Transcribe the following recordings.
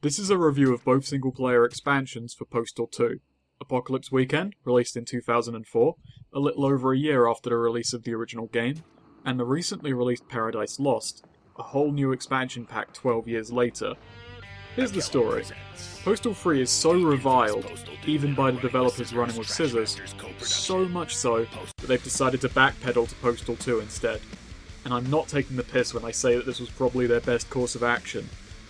This is a review of both single-player expansions for Postal 2. Apocalypse Weekend, released in 2004, a little over a year after the release of the original game, and the recently released Paradise Lost, a whole new expansion pack 12 years later. Here's the story. Postal 3 is so reviled, even by the developers running with scissors, so much so that they've decided to backpedal to Postal 2 instead. And I'm not taking the piss when I say that this was probably their best course of action.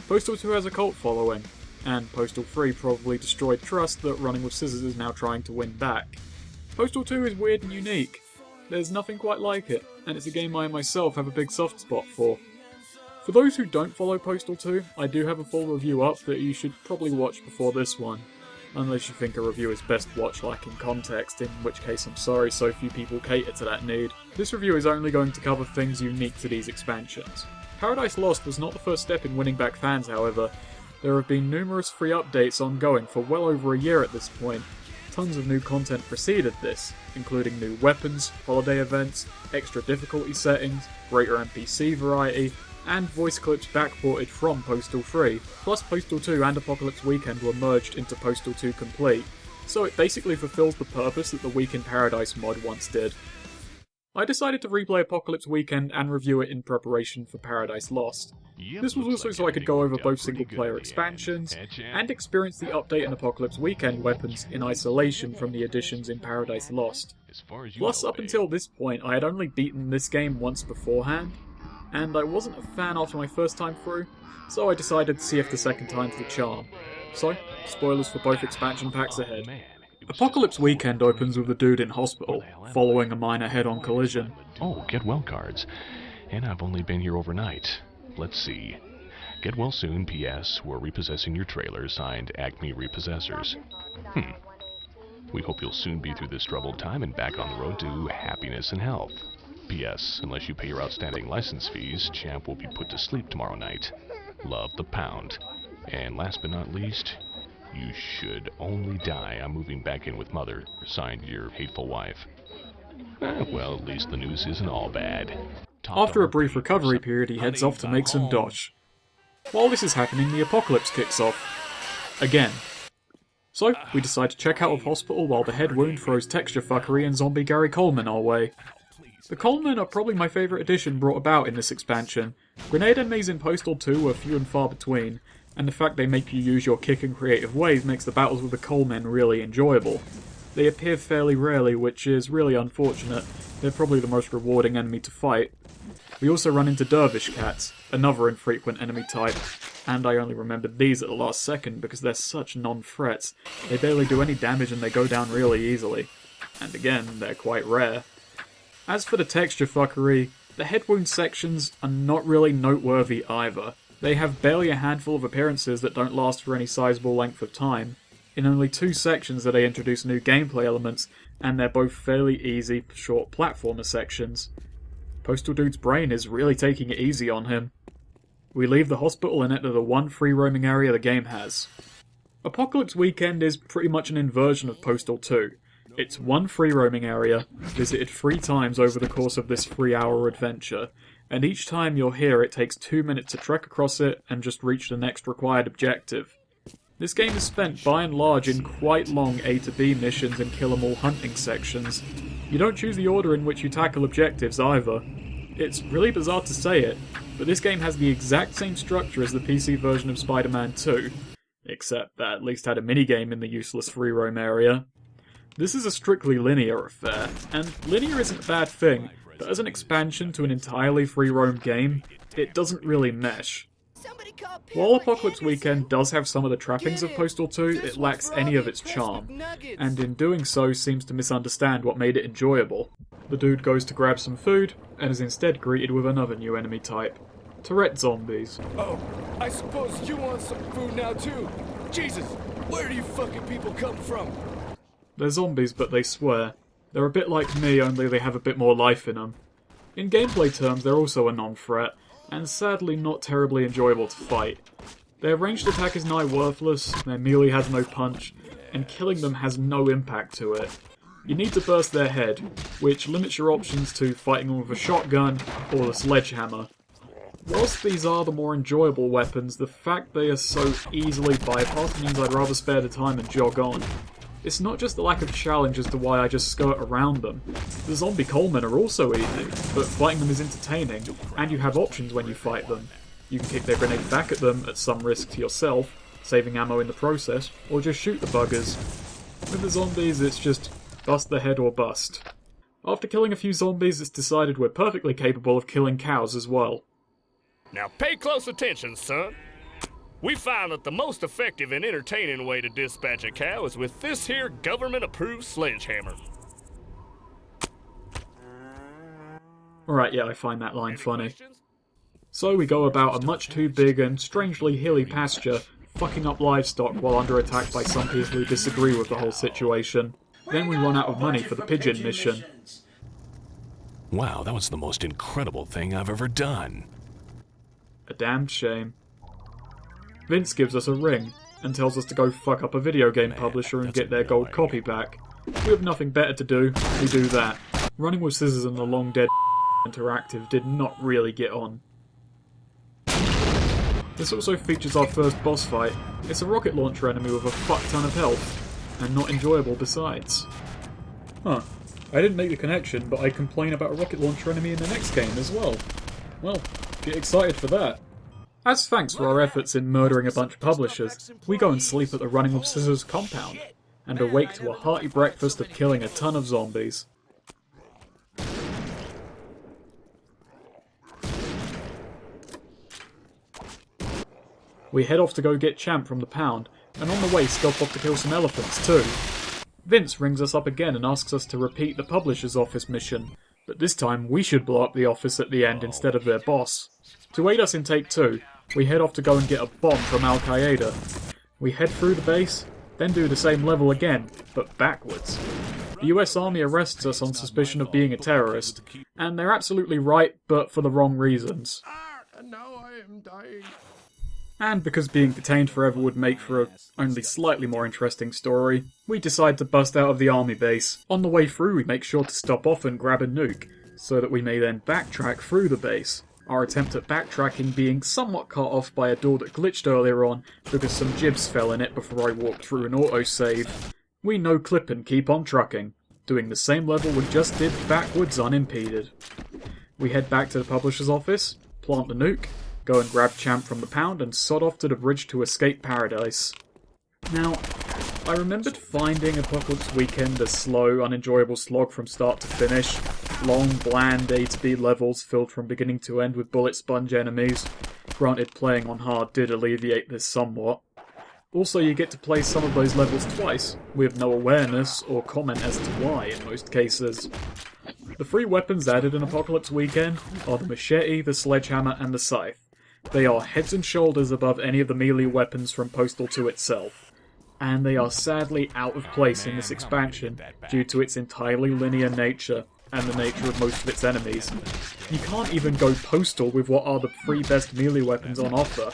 Postal 2 has a cult following, and Postal 3 probably destroyed trust that Running with Scissors is now trying to win back. Postal 2 is weird and unique. There's nothing quite like it, and it's a game I myself have a big soft spot for. For those who don't follow Postal 2, I do have a full review up that you should probably watch before this one. Unless you think a review is best watched like in context, in which case I'm sorry so few people cater to that need. This review is only going to cover things unique to these expansions. Paradise Lost was not the first step in winning back fans, however. There have been numerous free updates ongoing for well over a year at this point. Tons of new content preceded this, including new weapons, holiday events, extra difficulty settings, greater NPC variety, and voice clips backported from Postal 3, plus Postal 2 and Apocalypse Weekend were merged into Postal 2 Complete, so it basically fulfills the purpose that the Week in Paradise mod once did. I decided to replay Apocalypse Weekend and review it in preparation for Paradise Lost. This was also so I could go over both single-player expansions, and experience the update in Apocalypse Weekend weapons in isolation from the additions in Paradise Lost. Plus, up until this point, I had only beaten this game once beforehand, and I wasn't a fan after my first time through, so I decided to see if the second time's the charm. So, spoilers for both expansion packs ahead. Apocalypse Weekend opens with the dude in hospital, following a minor head-on collision. Oh, get well cards. And I've only been here overnight. Let's see. Get well soon, P.S. We're repossessing your trailer, signed Acme Repossessors. We hope you'll soon be through this troubled time and back on the road to happiness and health. P.S. Unless you pay your outstanding license fees, Champ will be put to sleep tomorrow night. Love, the Pound. And last but not least, you should only die. I'm moving back in with Mother, signed your hateful wife. Well, at least the news isn't all bad. After a brief recovery period, he heads off to make some dosh. While this is happening, the apocalypse kicks off. Again. So, we decide to check out of hospital while the head wound throws texture fuckery and zombie Gary Coleman our way. The Coleman are probably my favourite addition brought about in this expansion. Grenade enemies in Postal 2 were few and far between, and the fact they make you use your kick in creative ways makes the battles with the Colemen really enjoyable. They appear fairly rarely, which is really unfortunate. They're probably the most rewarding enemy to fight. We also run into Dervish Cats, another infrequent enemy type, and I only remembered these at the last second because they're such non-threats. They barely do any damage and they go down really easily. And again, they're quite rare. As for the texture fuckery, the head wound sections are not really noteworthy either. They have barely a handful of appearances that don't last for any sizable length of time. In only 2 sections that they introduce new gameplay elements, and they're both fairly easy, short platformer sections. Postal Dude's brain is really taking it easy on him. We leave the hospital and enter the one free roaming area the game has. Apocalypse Weekend is pretty much an inversion of Postal 2. It's one free roaming area, visited 3 times over the course of this 3-hour adventure, and each time you're here it takes 2 minutes to trek across it and just reach the next required objective. This game is spent by and large in quite long A to B missions and kill-em-all hunting sections. You don't choose the order in which you tackle objectives either. It's really bizarre to say it, but this game has the exact same structure as the PC version of Spider-Man 2, except that at least had a minigame in the useless free roam area. This is a strictly linear affair, and linear isn't a bad thing, but as an expansion to an entirely free roam game, it doesn't really mesh. While Apocalypse Weekend does have some of the trappings of Postal 2, it lacks any of its charm, and in doing so seems to misunderstand what made it enjoyable. The dude goes to grab some food, and is instead greeted with another new enemy type. Tourette zombies. Oh, I suppose you want some food now too? Jesus, where do you fucking people come from? They're zombies, but they swear. They're a bit like me, only they have a bit more life in them. In gameplay terms, they're also a non-threat, and sadly not terribly enjoyable to fight. Their ranged attack is nigh worthless, their melee has no punch, and killing them has no impact to it. You need to burst their head, which limits your options to fighting them with a shotgun or a sledgehammer. Whilst these are the more enjoyable weapons, the fact they are so easily bypassed means I'd rather spare the time and jog on. It's not just the lack of challenge as to why I just skirt around them. The zombie coalmen are also easy, but fighting them is entertaining, and you have options when you fight them. You can kick their grenades back at them at some risk to yourself, saving ammo in the process, or just shoot the buggers. With the zombies, it's just bust the head or bust. After killing a few zombies, it's decided we're perfectly capable of killing cows as well. Now pay close attention, son. We found that the most effective and entertaining way to dispatch a cow is with this here government-approved sledgehammer. Alright, yeah, I find that line funny. So we go about a much too big and strangely hilly pasture, fucking up livestock while under attack by some people who disagree with the whole situation. Then we run out of money for the pigeon mission. Wow, that was the most incredible thing I've ever done. A damned shame. Vince gives us a ring, and tells us to go fuck up a video game publisher and get their gold copy back. We have nothing better to do, we do that. Running with scissors and the long dead interactive did not really get on. This also features our first boss fight. It's a rocket launcher enemy with a fuck ton of health, and not enjoyable besides. Huh. I didn't make the connection, but I complain about a rocket launcher enemy in the next game as well. Well, get excited for that. As thanks for our efforts in murdering a bunch of publishers, we go and sleep at the Running with Scissors compound, and awake to a hearty breakfast of killing a ton of zombies. We head off to go get Champ from the pound, and on the way stop off to kill some elephants too. Vince rings us up again and asks us to repeat the publisher's office mission, but this time we should blow up the office at the end instead of their boss. To aid us in take 2, we head off to go and get a bomb from Al-Qaeda. We head through the base, then do the same level again, but backwards. The US Army arrests us on suspicion of being a terrorist, and they're absolutely right, but for the wrong reasons. And now I am dying. And because being detained forever would make for a only slightly more interesting story, we decide to bust out of the army base. On the way through we make sure to stop off and grab a nuke, so that we may then backtrack through the base. Our attempt at backtracking being somewhat cut off by a door that glitched earlier on because some jibs fell in it before I walked through an autosave. We no clip and keep on trucking, doing the same level we just did backwards unimpeded. We head back to the publisher's office, plant the nuke, go and grab Champ from the pound and sod off to the bridge to escape paradise. Now, I remembered finding Apocalypse Weekend a slow, unenjoyable slog from start to finish. Long, bland A to B levels filled from beginning to end with bullet sponge enemies. Granted, playing on hard did alleviate this somewhat. Also, you get to play some of those levels twice, with no awareness or comment as to why in most cases. The 3 weapons added in Apocalypse Weekend are the machete, the sledgehammer, and the scythe. They are heads and shoulders above any of the melee weapons from Postal 2 itself, and they are sadly out of place in this expansion due to its entirely linear nature and the nature of most of its enemies. You can't even go Postal with what are the 3 best melee weapons on offer.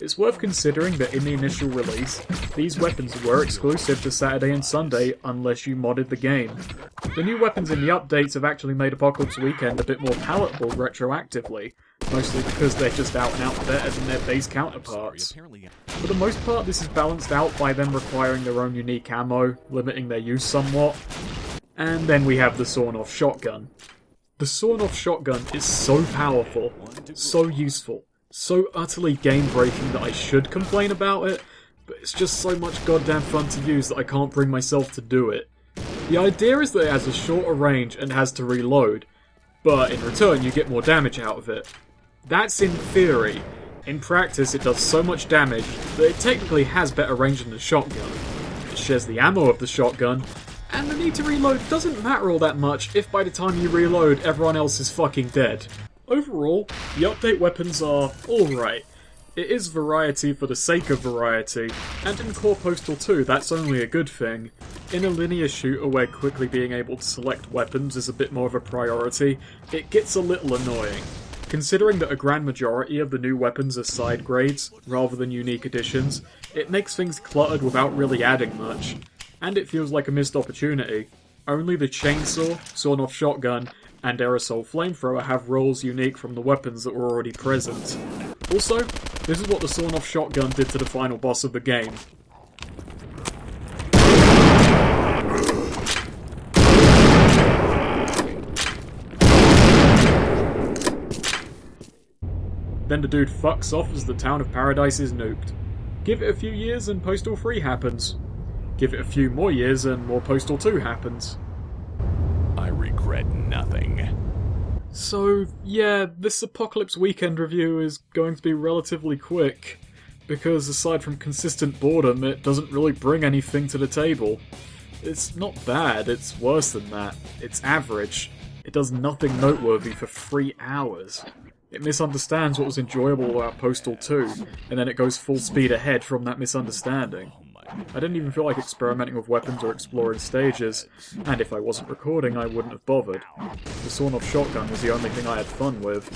It's worth considering that in the initial release, these weapons were exclusive to Saturday and Sunday unless you modded the game. The new weapons in the updates have actually made Apocalypse Weekend a bit more palatable retroactively, mostly because they're just out and out better than their base counterparts. For the most part, this is balanced out by them requiring their own unique ammo, limiting their use somewhat. And then we have the sawn-off shotgun. The sawn-off shotgun is so powerful, so useful, so utterly game-breaking that I should complain about it, but it's just so much goddamn fun to use that I can't bring myself to do it. The idea is that it has a shorter range and has to reload, but in return you get more damage out of it. That's in theory. In practice it does so much damage that it technically has better range than the shotgun. It shares the ammo of the shotgun, and the need to reload doesn't matter all that much if by the time you reload everyone else is fucking dead. Overall, the update weapons are alright. It is variety for the sake of variety, and in core Postal 2 that's only a good thing. In a linear shooter where quickly being able to select weapons is a bit more of a priority, it gets a little annoying. Considering that a grand majority of the new weapons are side grades, rather than unique additions, it makes things cluttered without really adding much. And it feels like a missed opportunity. Only the chainsaw, sawn-off shotgun, and aerosol flamethrower have roles unique from the weapons that were already present. Also, this is what the sawn-off shotgun did to the final boss of the game. Then the dude fucks off as the town of Paradise is nuked. Give it a few years and Postal 3 happens. Give it a few more years and more Postal 2 happens. I regret nothing. So, yeah, this Apocalypse Weekend review is going to be relatively quick, because aside from consistent boredom, it doesn't really bring anything to the table. It's not bad, it's worse than that. It's average. It does nothing noteworthy for 3 hours. It misunderstands what was enjoyable about Postal 2, and then it goes full speed ahead from that misunderstanding. I didn't even feel like experimenting with weapons or exploring stages, and if I wasn't recording I wouldn't have bothered. The sawn-off shotgun was the only thing I had fun with,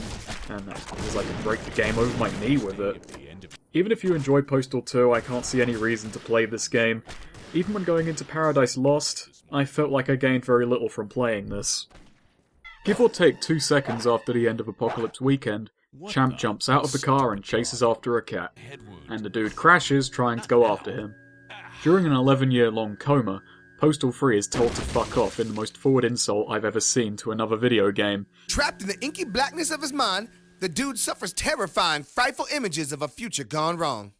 and that's because I could break the game over my knee with it. Even if you enjoy Postal 2, I can't see any reason to play this game. Even when going into Paradise Lost, I felt like I gained very little from playing this. Give or take 2 seconds after the end of Apocalypse Weekend, Champ jumps out of the car and chases after a cat, and the dude crashes trying to go after him. During an 11-year-long coma, Postal 3 is told to fuck off in the most forward insult I've ever seen to another video game. Trapped in the inky blackness of his mind, the dude suffers terrifying, frightful images of a future gone wrong.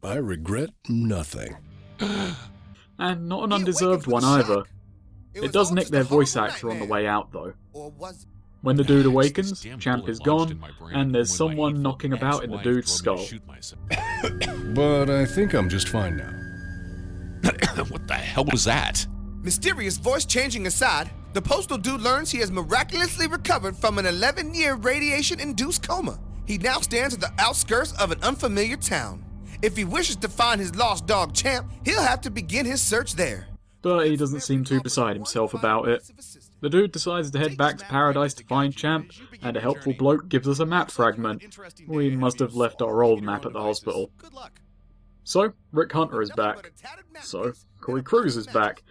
I regret nothing. And not an undeserved one either. It does nick their voice actor on the way out though. When the dude awakens, Champ is gone, and there's someone knocking about in the dude's skull. But I think I'm just fine now. What the hell was that? Mysterious voice changing aside, the Postal dude learns he has miraculously recovered from an 11-year radiation-induced coma. He now stands at the outskirts of an unfamiliar town. If he wishes to find his lost dog Champ, he'll have to begin his search there. But he doesn't seem too beside himself about it. The dude decides to head back to Paradise to find Champ, and a helpful bloke gives us a map fragment. We must have left our old map at the hospital. So, Rick Hunter is back. So, Corey Cruz is back.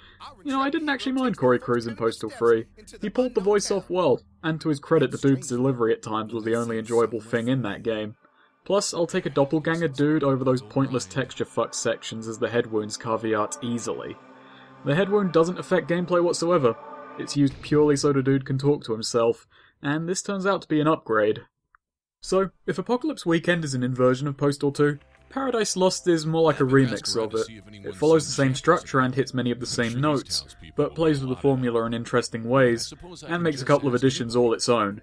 You know, I didn't actually mind Corey Cruz in Postal 3. He pulled the voice off well, and to his credit, the dude's delivery at times was the only enjoyable thing in that game. Plus, I'll take a doppelganger dude over those pointless texture fuck sections as the head wounds caveat easily. The head wound doesn't affect gameplay whatsoever. It's used purely so the dude can talk to himself, and this turns out to be an upgrade. So, if Apocalypse Weekend is an inversion of Postal 2, Paradise Lost is more like a remix of it. It follows the same structure and hits many of the same notes, but plays with the formula in interesting ways, and makes a couple of additions all its own.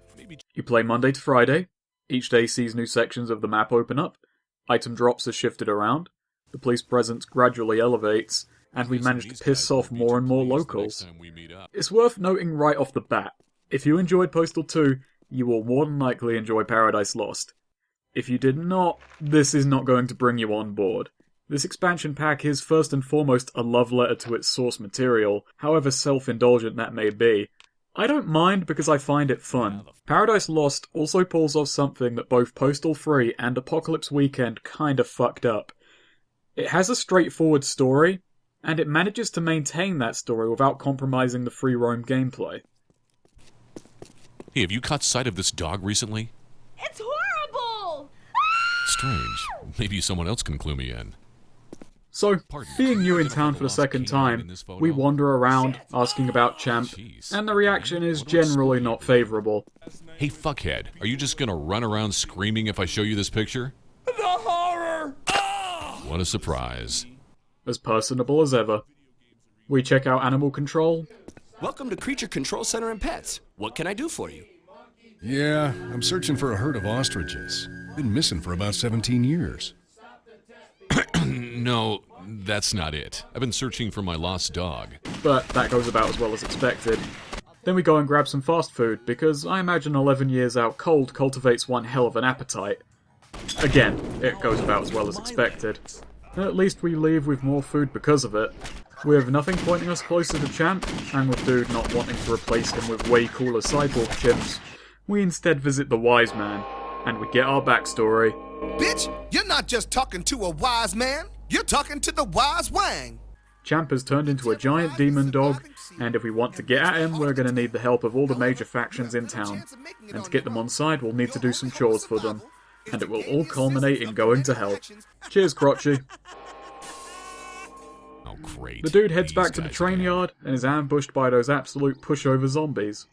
You play Monday to Friday. Each day sees new sections of the map open up, item drops are shifted around, the police presence gradually elevates, and we manage to piss off more and more locals. It's worth noting right off the bat, if you enjoyed Postal 2, you will more than likely enjoy Paradise Lost. If you did not, this is not going to bring you on board. This expansion pack is first and foremost a love letter to its source material, however self-indulgent that may be. I don't mind because I find it fun. Paradise Lost also pulls off something that both Postal 3 and Apocalypse Weekend kinda fucked up. It has a straightforward story, and it manages to maintain that story without compromising the free roam gameplay. Hey, have you caught sight of this dog recently? It's horrible! Strange. Maybe someone else can clue me in. So, being new in town for the second time, we wander around, asking about Champ, and the reaction is generally not favourable. Hey, fuckhead, are you just gonna run around screaming if I show you this picture? The horror! What a surprise. As personable as ever. We check out animal control. Welcome to Creature Control Center and Pets. What can I do for you? Yeah, I'm searching for a herd of ostriches. Been missing for about 17 years. No, that's not it. I've been searching for my lost dog. But that goes about as well as expected. Then we go and grab some fast food, because I imagine 11 years out cold cultivates one hell of an appetite. Again, it goes about as well as expected. At least we leave with more food because of it. With nothing pointing us closer to Champ, and with Dude not wanting to replace him with way cooler cyborg chimps, We instead visit the wise man, and we get our backstory. Bitch, you're not just talking to a wise man, you're talking to the wise Wang. Champ has turned into a giant demon dog, and if we want to get at him, we're going to need the help of all the major factions in town. And to get them on side, we'll need to do some chores for them. And it will all culminate in going to hell. Cheers, Crotchy. Oh, great. The dude heads These back to the guys train again. yard and is ambushed by those absolute pushover zombies.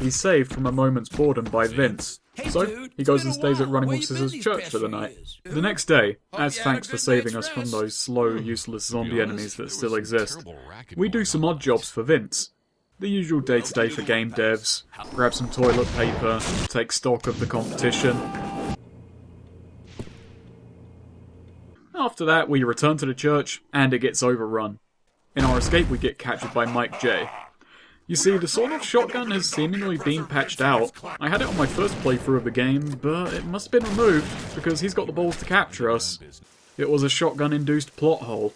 He's saved from a moment's boredom by Vince, so he goes and stays at Running with Scissors Church for the night. The next day, as thanks for saving us from those slow, useless zombie enemies that still exist, we do some odd jobs for Vince. The usual day-to-day for game devs, grab some toilet paper, take stock of the competition. After that, we return to the church, and it gets overrun. In our escape, we get captured by Mike J. You see, the sawed-off shotgun has seemingly been patched out. I had it on my first playthrough of the game, but it must have been removed, because he's got the balls to capture us. It was a shotgun-induced plot hole.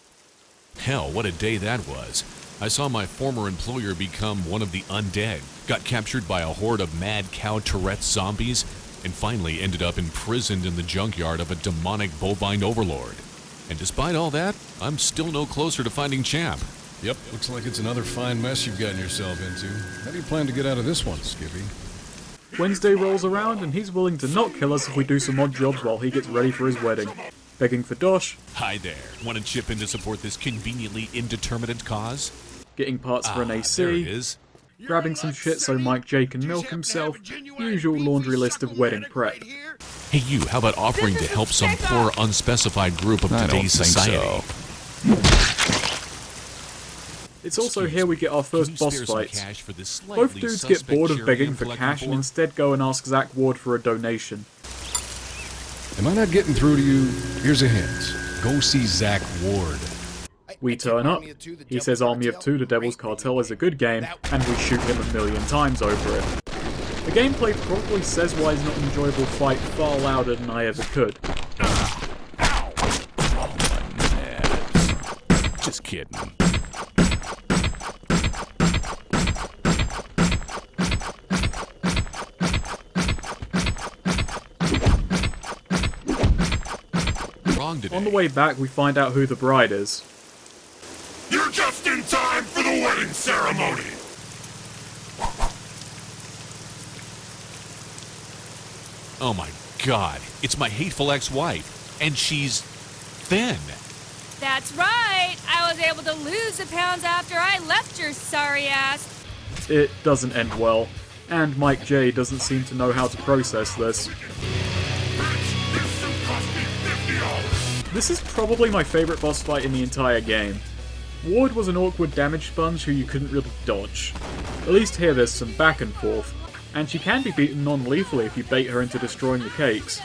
Hell, what a day that was. I saw my former employer become one of the undead, got captured by a horde of mad cow Tourette zombies, and finally ended up imprisoned in the junkyard of a demonic bovine overlord. And despite all that, I'm still no closer to finding Champ. Yep, looks like it's another fine mess you've gotten yourself into. How do you plan to get out of this one, Skippy? Wednesday rolls around and he's willing to not kill us if we do some odd jobs while he gets ready for his wedding. Begging for dosh, Hi there. Want to chip in to support this conveniently indeterminate cause? getting parts for an There it AC, is. grabbing some shit so Mike J can milk himself, usual laundry list of wedding prep. Hey you, how about offering to help some poor unspecified group of today's society? It's also here we get our first boss fights. Both dudes get bored of begging for cash and instead go and ask Zach Ward for a donation. Am I not getting through to you? Here's a hint. Go see Zach Ward. We turn up, he says Army of Two The Devil's Cartel is a good game, and we shoot him a million times over it. The gameplay probably says why it's not an enjoyable fight far louder than I ever could. Just kidding. Wrong today. On the way back, we find out who the bride is. You're just in time for the wedding ceremony! Oh my god, it's my hateful ex-wife, and she's thin. That's right. I was able to lose the pounds after I left your sorry ass. It doesn't end well, and Mike J doesn't seem to know how to process this. This is probably my favourite boss fight in the entire game. Ward was an awkward damage sponge who you couldn't really dodge. At least here there's some back and forth, and she can be beaten non-lethally if you bait her into destroying the cakes.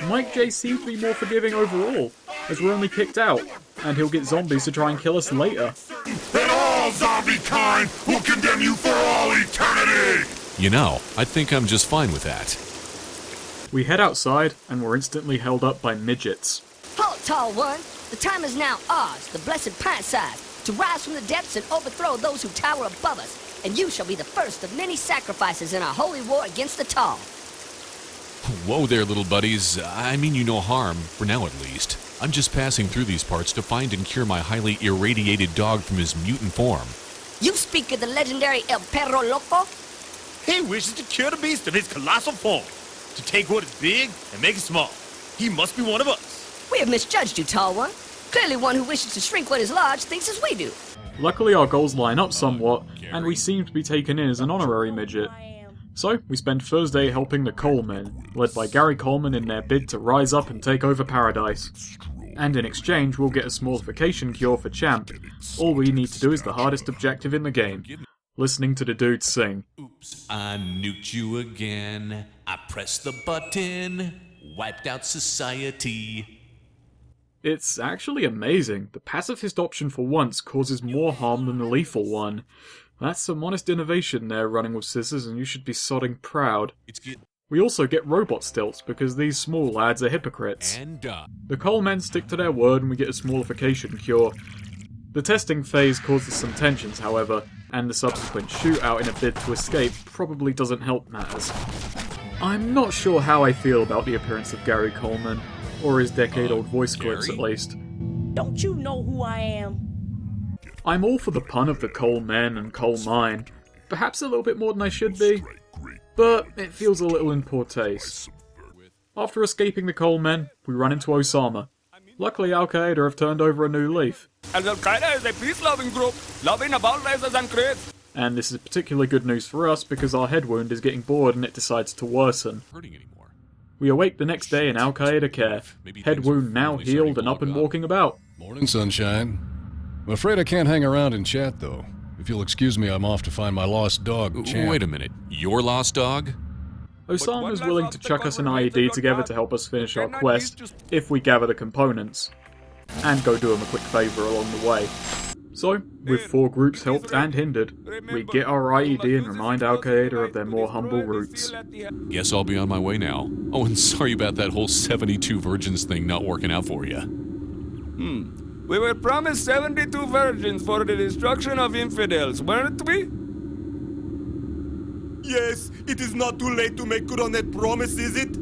Mike J seems to be more forgiving overall, as we're only kicked out, and he'll get zombies to try and kill us later. And all zombie kind will condemn you for all eternity! You know, I think I'm just fine with that. We head outside, and we're instantly held up by midgets. Halt, tall one! The time is now ours, the blessed pint size, to rise from the depths and overthrow those who tower above us, and you shall be the first of many sacrifices in our holy war against the tall. Whoa there, little buddies. I mean you no harm, for now at least. I'm just passing through these parts to find and cure my highly irradiated dog from his mutant form. You speak of the legendary El Perro Loco? He wishes to cure the beast of his colossal form, to take what is big and make it small. He must be one of us. We have misjudged you, tall one. Clearly one who wishes to shrink what is large thinks as we do. Luckily our goals line up somewhat, and we seem to be taken in as an honorary midget. So, we spend Thursday helping the Colemen, led by Gary Coleman in their bid to rise up and take over Paradise. And in exchange, we'll get a smallification cure for Champ. All we need to do is the hardest objective in the game. Listening to the dudes sing. Oops, I nuked you again. I pressed the button. Wiped out society. It's actually amazing. The pacifist option for once causes more harm than the lethal one. That's some honest innovation there, Running with Scissors, and you should be sodding proud. We also get robot stilts, because these small lads are hypocrites. The Colemen stick to their word and we get a smallification cure. The testing phase causes some tensions, however, and the subsequent shootout in a bid to escape probably doesn't help matters. I'm not sure how I feel about the appearance of Gary Coleman, or his decade-old voice clips at least. Don't you know who I am? I'm all for the pun of the coal men and coal mine, perhaps a little bit more than I should be, but it feels a little in poor taste. After escaping the coal men, we run into Osama. Luckily, Al-Qaeda have turned over a new leaf. Al-Qaeda is a peace-loving group, loving about races and creeds. And this is particularly good news for us because our head wound is getting bored and it decides to worsen. We awake the next day in Al-Qaeda care, head wound now healed and up and walking about. Morning, sunshine. I'm afraid I can't hang around and chat, though. If you'll excuse me, I'm off to find my lost dog, Champ. Wait a minute, your lost dog? Osama's willing to chuck us an IED together to help us finish our quest, if we gather the components, and go do him a quick favour along the way. So, with 4 groups helped and hindered, we get our IED and remind Al-Qaeda of their more humble roots. Guess I'll be on my way now. Oh, and sorry about that whole 72 virgins thing not working out for you. We were promised 72 virgins for the destruction of infidels, weren't we? Yes, it is not too late to make good on that promise, is it?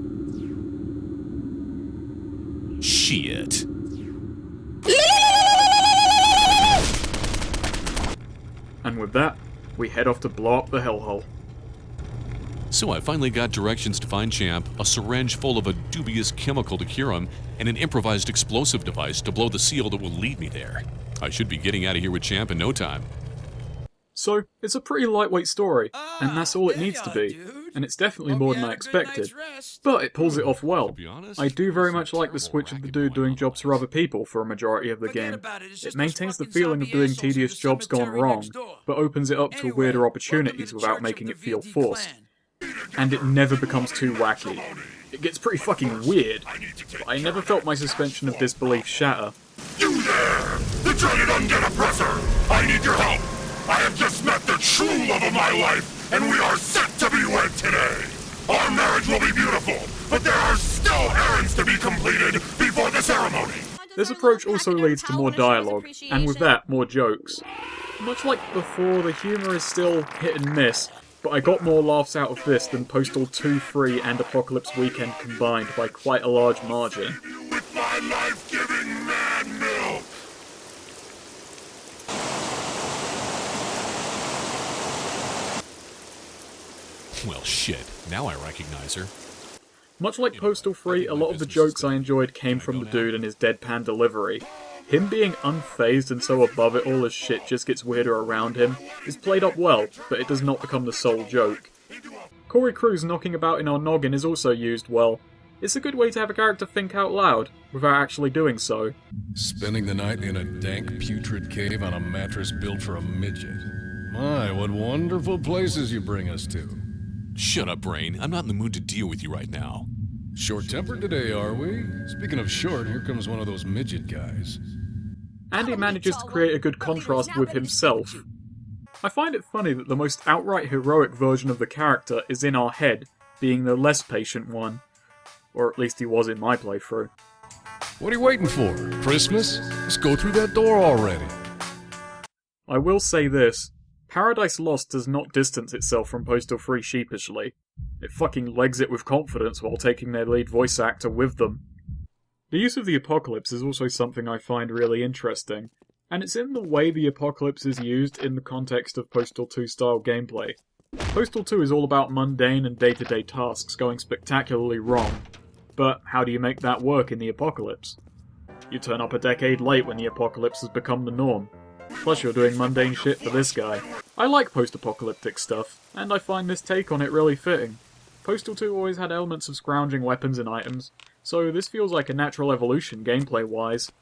Shit. And with that, we head off to blow up the hellhole. So I finally got directions to find Champ, a syringe full of a dubious chemical to cure him, and an improvised explosive device to blow the seal that will lead me there. I should be getting out of here with Champ in no time. So, it's a pretty lightweight story, and that's all it needs to be, and it's definitely more than I expected, but it pulls it off well. I do very much like the switch of the dude doing jobs for other people for a majority of the game. It maintains the feeling of doing tedious jobs gone wrong, but opens it up to weirder opportunities without making it feel forced. And it never becomes too wacky. It gets pretty fucking weird, but I never felt my suspension of disbelief shatter. You there! The dreaded undead oppressor! I need your help! I have just met the true love of my life, and we are set to be wed today! Our marriage will be beautiful, but there are still errands to be completed before the ceremony! This approach also leads to more dialogue, and with that, more jokes. Much like before, the humour is still hit and miss, but I got more laughs out of this than Postal 2, 3 and Apocalypse Weekend combined by quite a large margin. With my life-giving man milk! Well, shit. Now I recognize her. Much like Postal 3, a lot of the jokes I enjoyed came from the dude and his deadpan delivery. Him being unfazed and so above it all as shit just gets weirder around him is played up well, but it does not become the sole joke. Corey Cruz knocking about in our noggin is also used well. It's a good way to have a character think out loud, without actually doing so. Spending the night in a dank, putrid cave on a mattress built for a midget. My, what wonderful places you bring us to. Shut up, Brain. I'm not in the mood to deal with you right now. Short-tempered today, are we? Speaking of short, here comes one of those midget guys. Andy manages to create a good contrast with himself. I find it funny that the most outright heroic version of the character is in our head, being the less patient one. Or at least he was in my playthrough. What are you waiting for? Christmas? Let's go through that door already. I will say this. Paradise Lost does not distance itself from Postal 3 sheepishly. It fucking legs it with confidence while taking their lead voice actor with them. The use of the apocalypse is also something I find really interesting, and it's in the way the apocalypse is used in the context of Postal 2 style gameplay. Postal 2 is all about mundane and day-to-day tasks going spectacularly wrong, but how do you make that work in the apocalypse? You turn up a decade late when the apocalypse has become the norm. Plus you're doing mundane shit for this guy. I like post-apocalyptic stuff, and I find this take on it really fitting. Postal 2 always had elements of scrounging weapons and items, so this feels like a natural evolution gameplay-wise.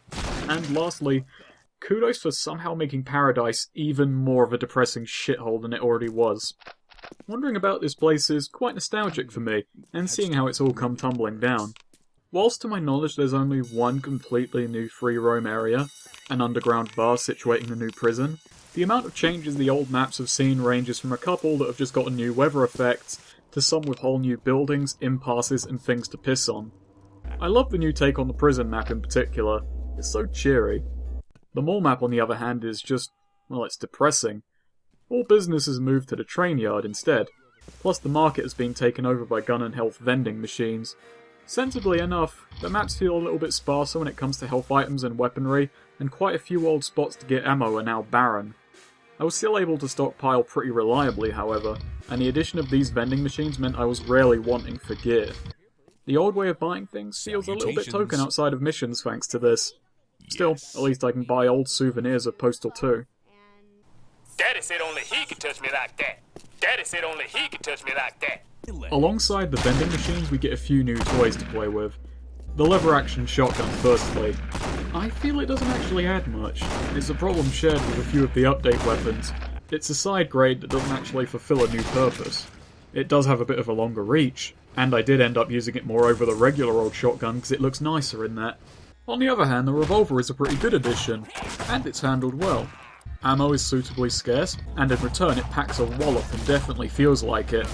And lastly, kudos for somehow making Paradise even more of a depressing shithole than it already was. Wandering about this place is quite nostalgic for me, and seeing how it's all come tumbling down. Whilst to my knowledge there's only one completely new free roam area, an underground bar situating the new prison, the amount of changes the old maps have seen ranges from a couple that have just gotten new weather effects, to some with whole new buildings, impasses and things to piss on. I love the new take on the prison map in particular, it's so cheery. The mall map, on the other hand, is just, well, it's depressing. All business has moved to the train yard instead, plus the market has been taken over by gun and health vending machines. Sensibly enough, the maps feel a little bit sparser when it comes to health items and weaponry, and quite a few old spots to get ammo are now barren. I was still able to stockpile pretty reliably, however, and the addition of these vending machines meant I was rarely wanting for gear. The old way of buying things feels a little bit token outside of missions thanks to this. Still, at least I can buy old souvenirs of Postal 2. Daddy said only he could touch me like that. Daddy said only he could touch me like that. Alongside the vending machines, we get a few new toys to play with. The lever-action shotgun, firstly. I feel it doesn't actually add much. It's a problem shared with a few of the update weapons. It's a side grade that doesn't actually fulfill a new purpose. It does have a bit of a longer reach, and I did end up using it more over the regular old shotgun because it looks nicer in that. On the other hand, the revolver is a pretty good addition, and it's handled well. Ammo is suitably scarce, and in return it packs a wallop and definitely feels like it.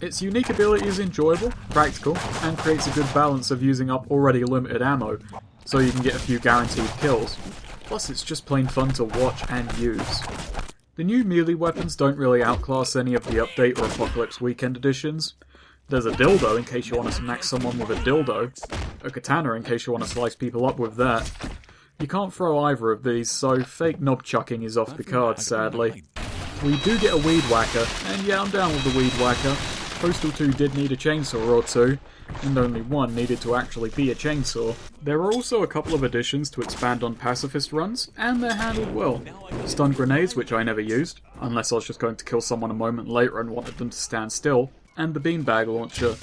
Its unique ability is enjoyable, practical, and creates a good balance of using up already limited ammo, so you can get a few guaranteed kills. Plus it's just plain fun to watch and use. The new melee weapons don't really outclass any of the Update or Apocalypse Weekend editions. There's a dildo in case you want to smack someone with a dildo, a katana in case you want to slice people up with that. You can't throw either of these, so fake knob chucking is off the cards, sadly. We do get a weed whacker, and yeah, I'm down with the weed whacker. Postal 2 did need a chainsaw or two, and only one needed to actually be a chainsaw. There are also a couple of additions to expand on pacifist runs, and they're handled well. Stun grenades, which I never used, unless I was just going to kill someone a moment later and wanted them to stand still, and the beanbag launcher.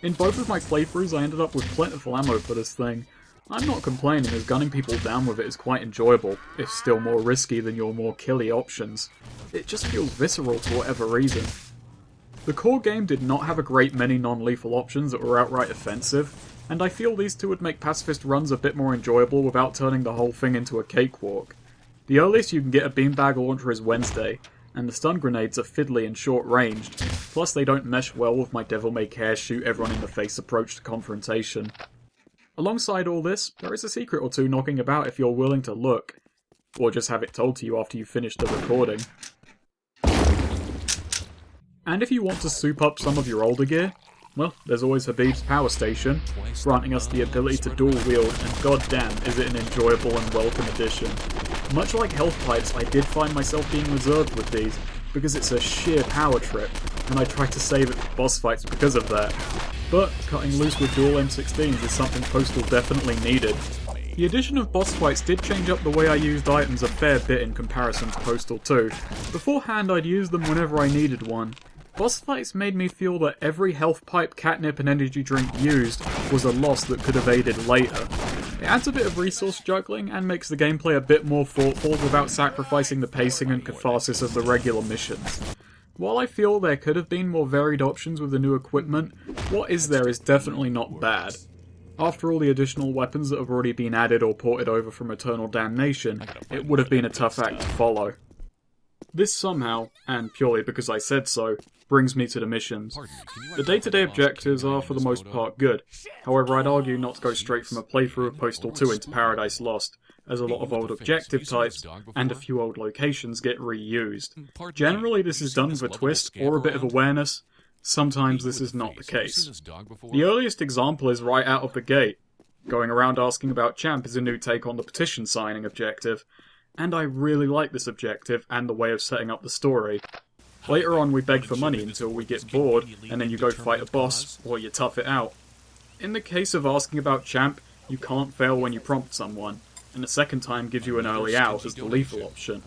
In both of my playthroughs I ended up with plentiful ammo for this thing. I'm not complaining, as gunning people down with it is quite enjoyable, if still more risky than your more killy options. It just feels visceral for whatever reason. The core game did not have a great many non-lethal options that were outright offensive, and I feel these two would make pacifist runs a bit more enjoyable without turning the whole thing into a cakewalk. The earliest you can get a beanbag launcher is Wednesday, and the stun grenades are fiddly and short-ranged, plus they don't mesh well with my devil-may-care shoot everyone in the face approach to confrontation. Alongside all this, there is a secret or two knocking about if you're willing to look, or just have it told to you after you finish the recording. And if you want to soup up some of your older gear, well, there's always Habib's Power Station, granting us the ability to dual wield, and goddamn is it an enjoyable and welcome addition. Much like health pipes, I did find myself being reserved with these, because it's a sheer power trip, and I tried to save it for boss fights because of that. But cutting loose with dual M16s is something Postal definitely needed. The addition of boss fights did change up the way I used items a fair bit in comparison to Postal 2. Beforehand I'd use them whenever I needed one. Boss fights made me feel that every health pipe, catnip and energy drink used was a loss that could have aided later. It adds a bit of resource juggling and makes the gameplay a bit more thoughtful without sacrificing the pacing and catharsis of the regular missions. While I feel there could have been more varied options with the new equipment, what is there is definitely not bad. After all the additional weapons that have already been added or ported over from Eternal Damnation, it would have been a tough act to follow. This somehow, and purely because I said so, brings me to the missions. The day-to-day objectives are for the most part good, however I'd argue not to go straight from a playthrough of Postal 2 into Paradise Lost, as a lot of old objective types and a few old locations get reused. Generally this is done with a twist or a bit of awareness, sometimes this is not the case. The earliest example is right out of the gate. Going around asking about Champ is a new take on the petition signing objective, and I really like this objective and the way of setting up the story. Later on we beg for money until we get bored, and then you go fight a boss, or you tough it out. In the case of asking about Champ, you can't fail when you prompt someone, and the second time gives you an early out as the lethal option.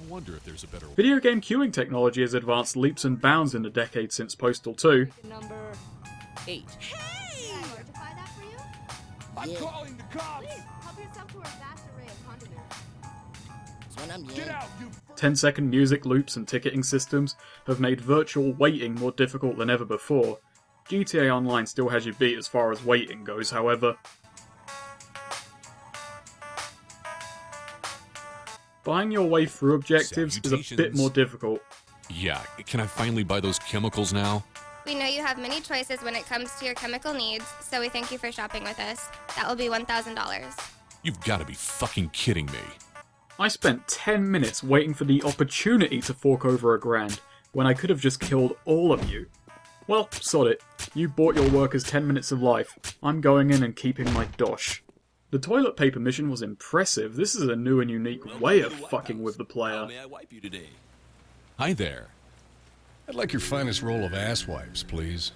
Video game queuing technology has advanced leaps and bounds in the decade since Postal 2. Number 8. Hey! I'm calling the cops! Please, help yourself to our vast array of condiments. Get out, you 10-second music loops and ticketing systems have made virtual waiting more difficult than ever before. GTA Online still has you beat as far as waiting goes, however. Buying your way through objectives is a bit more difficult. Yeah, can I finally buy those chemicals now? We know you have many choices when it comes to your chemical needs, so we thank you for shopping with us. That will be $1,000. You've got to be fucking kidding me. I spent 10 minutes waiting for the opportunity to fork over $1,000, when I could have just killed all of you. Well, sod it. You bought your workers 10 minutes of life. I'm going in and keeping my dosh. The toilet paper mission was impressive. This is a new and unique way of fucking with the player. Hi there. I'd like your finest roll of ass wipes, please.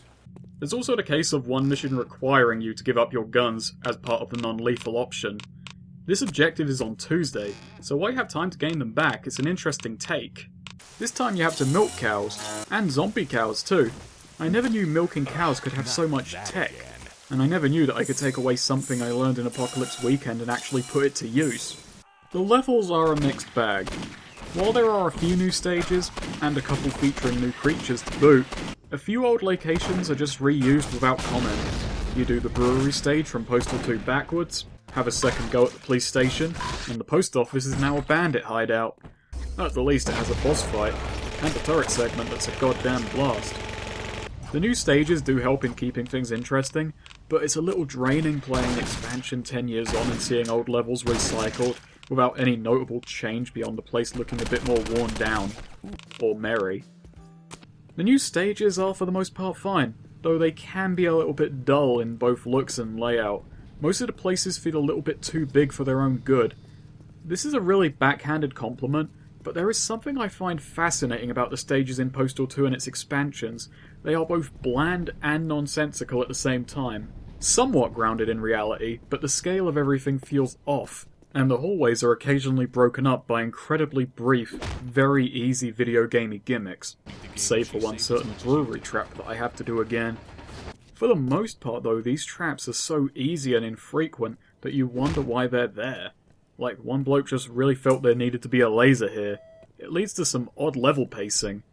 There's also the case of one mission requiring you to give up your guns as part of the non-lethal option. This objective is on Tuesday, so while you have time to gain them back, it's an interesting take. This time you have to milk cows, and zombie cows too. I never knew milking cows could have so much tech, and I never knew that I could take away something I learned in Apocalypse Weekend and actually put it to use. The levels are a mixed bag. While there are a few new stages, and a couple featuring new creatures to boot, a few old locations are just reused without comment. You do the brewery stage from Postal 2 backwards, have a second go at the police station, and the post office is now a bandit hideout. At the least it has a boss fight, and a turret segment that's a goddamn blast. The new stages do help in keeping things interesting, but it's a little draining playing the expansion 10 years on and seeing old levels recycled, without any notable change beyond the place looking a bit more worn down. Or merry. The new stages are for the most part fine, though they can be a little bit dull in both looks and layout. Most of the places feel a little bit too big for their own good. This is a really backhanded compliment, but there is something I find fascinating about the stages in Postal 2 and its expansions. They are both bland and nonsensical at the same time. Somewhat grounded in reality, but the scale of everything feels off, and the hallways are occasionally broken up by incredibly brief, very easy video gamey gimmicks, save for one certain brewery trap that I have to do again. For the most part though, these traps are so easy and infrequent that you wonder why they're there. Like, one bloke just really felt there needed to be a laser here. It leads to some odd level pacing.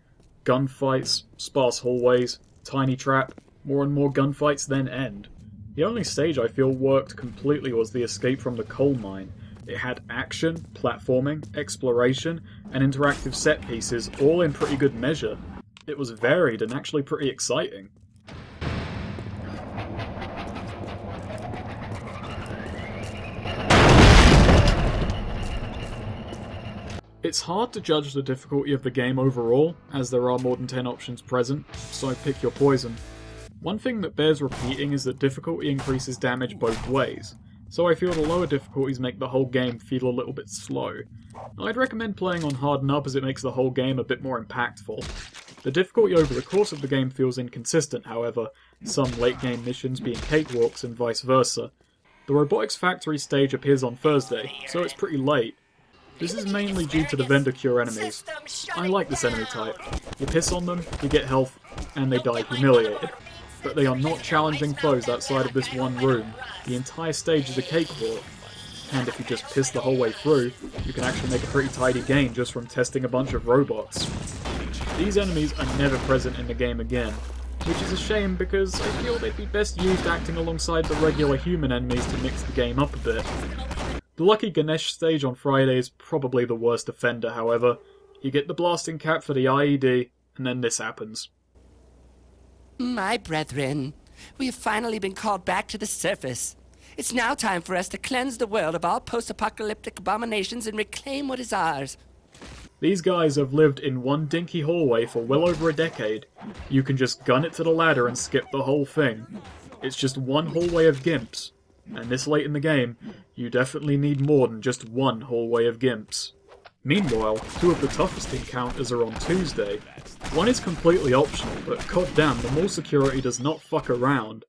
Gunfights, sparse hallways, tiny trap, more and more gunfights then end. The only stage I feel worked completely was the escape from the coal mine. It had action, platforming, exploration, and interactive set pieces all in pretty good measure. It was varied and actually pretty exciting. It's hard to judge the difficulty of the game overall, as there are more than 10 options present, so pick your poison. One thing that bears repeating is that difficulty increases damage both ways, so I feel the lower difficulties make the whole game feel a little bit slow. I'd recommend playing on Harden Up as it makes the whole game a bit more impactful. The difficulty over the course of the game feels inconsistent, however, some late game missions being cakewalks and vice versa. The Robotics Factory stage appears on Thursday, so it's pretty late. This is mainly due to the vendor cure enemies. I like this enemy type. You piss on them, you get health, and they die humiliated. But they are not challenging foes outside of this one room. The entire stage is a cakewalk. And if you just piss the whole way through, you can actually make a pretty tidy gain just from testing a bunch of robots. These enemies are never present in the game again, which is a shame because I feel they'd be best used acting alongside the regular human enemies to mix the game up a bit. The Lucky Ganesh stage on Friday is probably the worst offender, however. You get the blasting cap for the IED, and then this happens. My brethren, we have finally been called back to the surface. It's now time for us to cleanse the world of all post-apocalyptic abominations and reclaim what is ours. These guys have lived in one dinky hallway for well over a decade. You can just gun it to the ladder and skip the whole thing. It's just one hallway of gimps. And this late in the game, you definitely need more than just one hallway of gimps. Meanwhile, two of the toughest encounters are on Tuesday. One is completely optional, but goddamn, the mall security does not fuck around.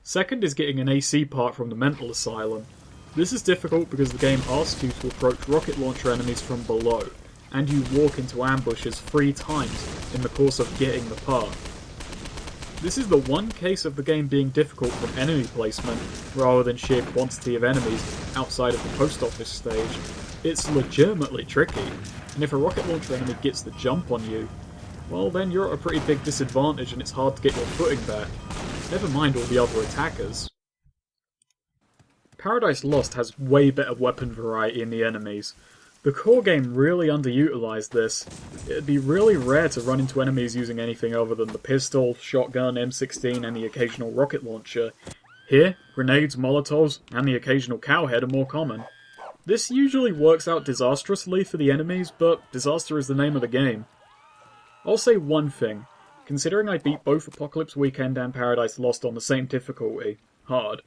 Second is getting an AC part from the mental asylum. This is difficult because the game asks you to approach rocket launcher enemies from below, and you walk into ambushes 3 times in the course of getting the part. This is the one case of the game being difficult from enemy placement, rather than sheer quantity of enemies outside of the post office stage. It's legitimately tricky, and if a rocket launcher enemy gets the jump on you, well then you're at a pretty big disadvantage and it's hard to get your footing back. Never mind all the other attackers. Paradise Lost has way better weapon variety in the enemies. The core game really underutilized this. It'd be really rare to run into enemies using anything other than the pistol, shotgun, M16 and the occasional rocket launcher. Here, grenades, molotovs, and the occasional cowhead are more common. This usually works out disastrously for the enemies, but disaster is the name of the game. I'll say one thing. Considering I beat both Apocalypse Weekend and Paradise Lost on the same difficulty, hard,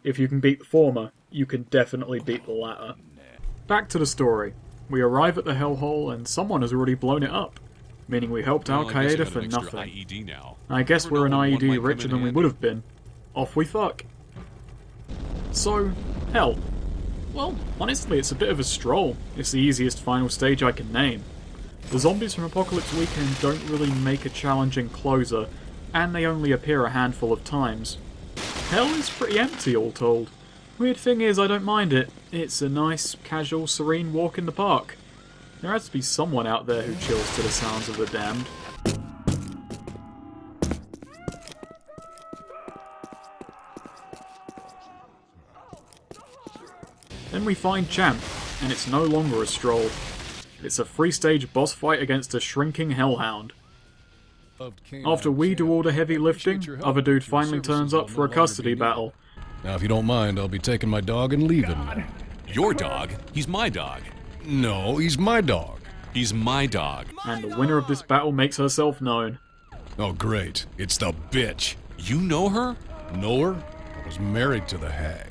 if you can beat the former, you can definitely beat the latter. Back to the story. We arrive at the hellhole and someone has already blown it up, meaning we helped Al-Qaeda for nothing. IED now. I guess we're an IED richer than we would have been. Off we fuck. So, hell. Well, honestly, it's a bit of a stroll. It's the easiest final stage I can name. The zombies from Apocalypse Weekend don't really make a challenging closer, and they only appear a handful of times. Hell is pretty empty, all told. Weird thing is, I don't mind it. It's a nice, casual, serene walk in the park. There has to be someone out there who chills to the sounds of the damned. Then we find Champ, and it's no longer a stroll. It's a three-stage boss fight against a shrinking hellhound. After we do all the heavy lifting, other dude finally turns up for a custody battle. Now, if you don't mind, I'll be taking my dog and leaving. Your dog? He's my dog. No, he's my dog. He's my dog. And the winner of this battle makes herself known. Oh, great. It's the bitch. You know her? Know her? I was married to the hag.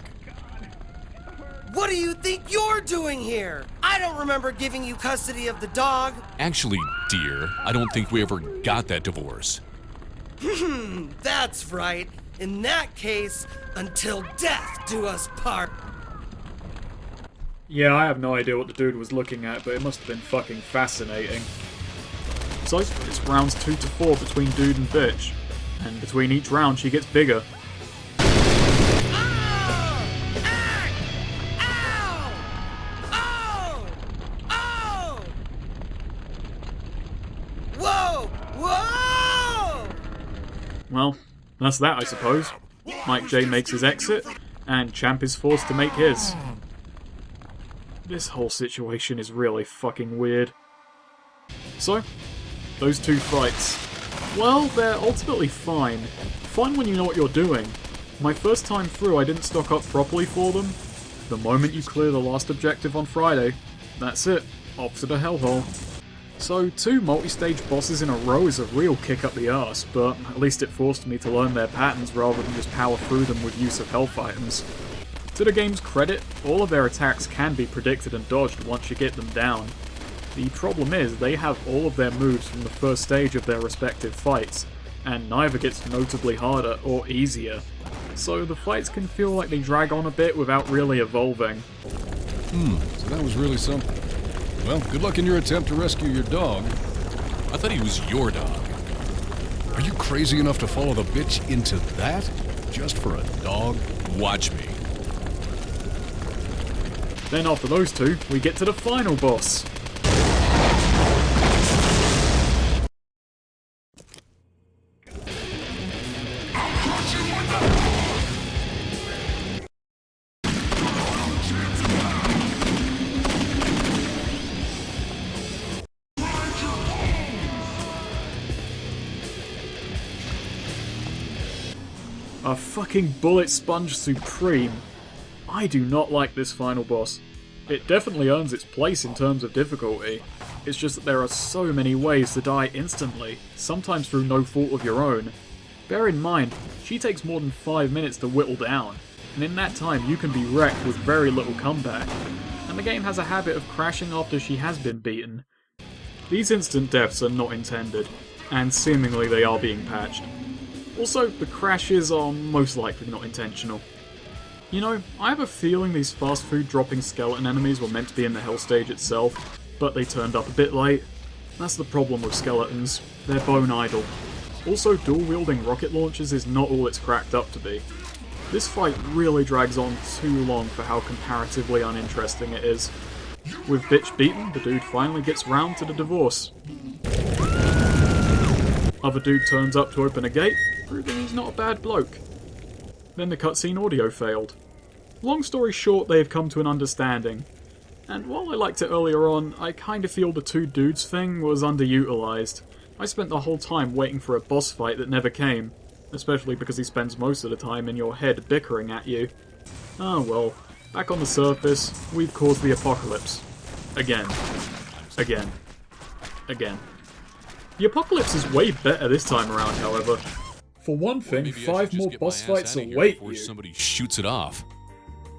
What do you think you're doing here? I don't remember giving you custody of the dog. Actually, dear, I don't think we ever got that divorce. That's right. In that case, until death do us part. Yeah, I have no idea what the dude was looking at, but it must have been fucking fascinating. So, it's rounds 2 to 4 between dude and bitch. And between each round she gets bigger. Well, that's that, I suppose. Mike J makes his exit, and Champ is forced to make his. This whole situation is really fucking weird. So, those two fights. Well, they're ultimately fine. Fun when you know what you're doing. My first time through, I didn't stock up properly for them. The moment you clear the last objective on Friday, that's it, off to the hellhole. So, 2 multi-stage bosses in a row is a real kick up the arse, but at least it forced me to learn their patterns rather than just power through them with use of health items. To the game's credit, all of their attacks can be predicted and dodged once you get them down. The problem is, they have all of their moves from the first stage of their respective fights, and neither gets notably harder or easier. So the fights can feel like they drag on a bit without really evolving. So that was really something. Well, good luck in your attempt to rescue your dog. I thought he was your dog. Are you crazy enough to follow the bitch into that? Just for a dog? Watch me. Then after those two, we get to the final boss. A fucking bullet sponge supreme. I do not like this final boss. It definitely earns its place in terms of difficulty. It's just that there are so many ways to die instantly, sometimes through no fault of your own. Bear in mind, she takes more than 5 minutes to whittle down, and in that time you can be wrecked with very little comeback. And the game has a habit of crashing after she has been beaten. These instant deaths are not intended, and seemingly they are being patched. Also, the crashes are most likely not intentional. You know, I have a feeling these fast food dropping skeleton enemies were meant to be in the hell stage itself, but they turned up a bit late. That's the problem with skeletons, they're bone idle. Also, dual wielding rocket launchers is not all it's cracked up to be. This fight really drags on too long for how comparatively uninteresting it is. With bitch beaten, the dude finally gets round to the divorce. Other dude turns up to open a gate, proving he's not a bad bloke. Then the cutscene audio failed. Long story short, they have come to an understanding. And while I liked it earlier on, I kinda feel the two dudes thing was underutilized. I spent the whole time waiting for a boss fight that never came, especially because he spends most of the time in your head bickering at you. Oh well, Back on the surface, we've caused the apocalypse. Again. Again. Again. The apocalypse is way better this time around, however. For one thing, 5 more boss fights await you. Somebody shoots it off.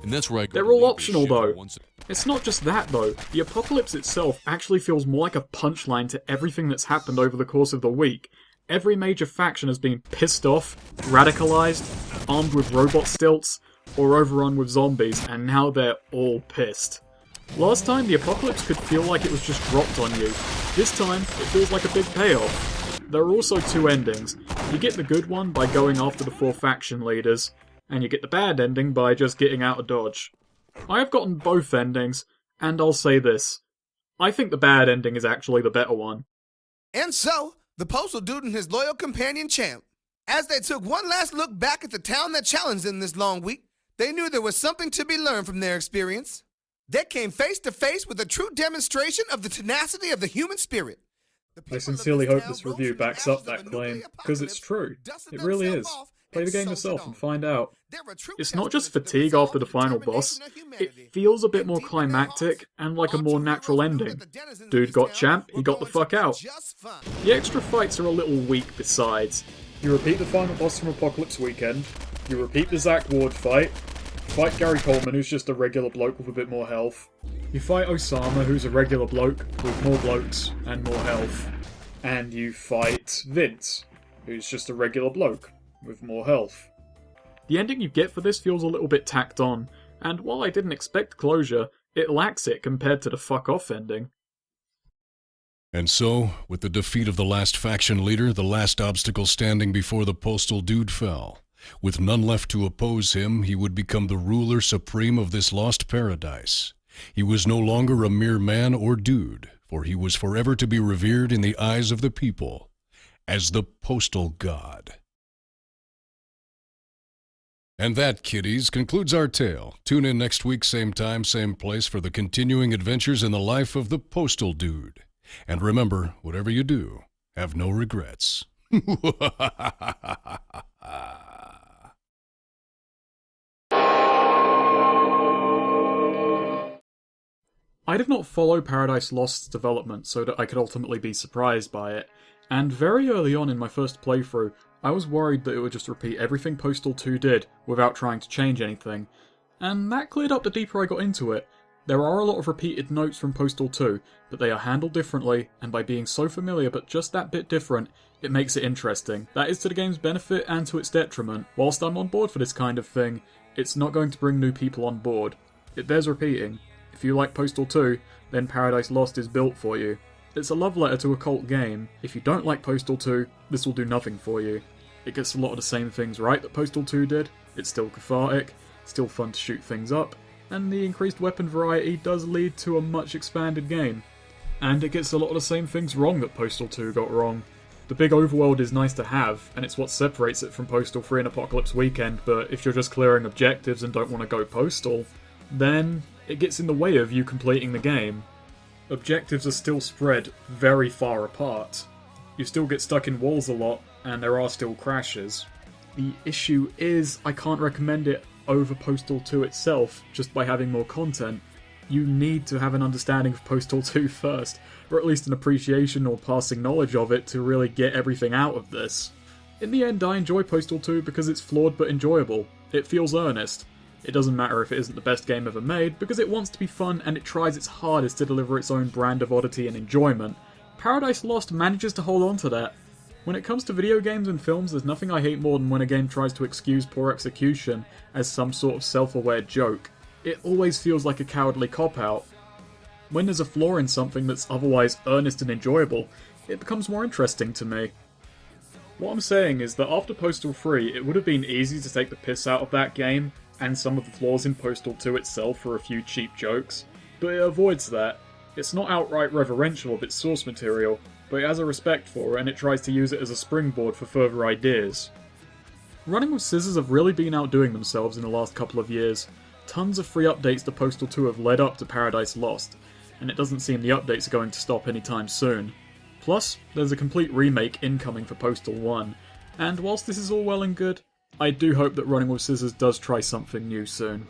And that's where I go. They're all optional though. It's not just that though. The apocalypse itself actually feels more like a punchline to everything that's happened over the course of the week. Every major faction has been pissed off, radicalized, armed with robot stilts, or overrun with zombies, and now they're all pissed. Last time, the apocalypse could feel like it was just dropped on you. This time, it feels like a big payoff. There are also 2 endings. You get the good one by going after the 4 faction leaders, and you get the bad ending by just getting out of Dodge. I have gotten both endings, and I'll say this. I think the bad ending is actually the better one. And so, the Postal Dude and his loyal companion Champ, as they took one last look back at the town that challenged them this long week, they knew there was something to be learned from their experience. They came face to face with a true demonstration of the tenacity of the human spirit. I sincerely hope this review backs up that claim, because it's true. It really is. Play the game yourself and find out. It's not just fatigue after the final boss, it feels a bit more climactic and like a more natural ending. Dude got Champ, he got the fuck out. The extra fights are a little weak besides. You repeat the final boss from Apocalypse Weekend, you repeat the Zach Ward fight Gary Coleman, who's just a regular bloke with a bit more health. You fight Osama, who's a regular bloke with more blokes and more health. And you fight Vince, who's just a regular bloke with more health. The ending you get for this feels a little bit tacked on, and while I didn't expect closure, it lacks it compared to the fuck off ending. And so, with the defeat of the last faction leader, the last obstacle standing before the Postal Dude fell. With none left to oppose him, he would become the ruler supreme of this lost paradise. He was no longer a mere man or dude, for he was forever to be revered in the eyes of the people as the Postal God. And that, kiddies, concludes our tale. Tune in next week, same time, same place, for the continuing adventures in the life of the Postal Dude. And remember, whatever you do, have no regrets. I did not follow Paradise Lost's development so that I could ultimately be surprised by it, and very early on in my first playthrough, I was worried that it would just repeat everything Postal 2 did without trying to change anything, and that cleared up the deeper I got into it. There are a lot of repeated notes from Postal 2, but they are handled differently, and by being so familiar but just that bit different, it makes it interesting. That is to the game's benefit and to its detriment. Whilst I'm on board for this kind of thing, it's not going to bring new people on board. It bears repeating. If you like Postal 2, then Paradise Lost is built for you. It's a love letter to a cult game. If you don't like Postal 2, this will do nothing for you. It gets a lot of the same things right that Postal 2 did. It's still cathartic, still fun to shoot things up, and the increased weapon variety does lead to a much expanded game. And it gets a lot of the same things wrong that Postal 2 got wrong. The big overworld is nice to have, and it's what separates it from Postal 3 and Apocalypse Weekend, but if you're just clearing objectives and don't want to go postal, then it gets in the way of you completing the game. Objectives are still spread very far apart. You still get stuck in walls a lot, and there are still crashes. The issue is, I can't recommend it over Postal 2 itself, just by having more content. You need to have an understanding of Postal 2 first, or at least an appreciation or passing knowledge of it to really get everything out of this. In the end, I enjoy Postal 2 because it's flawed but enjoyable. It feels earnest. It doesn't matter if it isn't the best game ever made, because it wants to be fun and it tries its hardest to deliver its own brand of oddity and enjoyment. Paradise Lost manages to hold on to that. When it comes to video games and films, there's nothing I hate more than when a game tries to excuse poor execution as some sort of self-aware joke. It always feels like a cowardly cop-out. When there's a flaw in something that's otherwise earnest and enjoyable, it becomes more interesting to me. What I'm saying is that after Postal 3, it would have been easy to take the piss out of that game, and some of the flaws in Postal 2 itself for a few cheap jokes, but it avoids that. It's not outright reverential of its source material, but it has a respect for it and it tries to use it as a springboard for further ideas. Running with Scissors have really been outdoing themselves in the last couple of years. Tons of free updates to Postal 2 have led up to Paradise Lost, and it doesn't seem the updates are going to stop anytime soon. Plus, there's a complete remake incoming for Postal 1, and whilst this is all well and good, I do hope that Running with Scissors does try something new soon.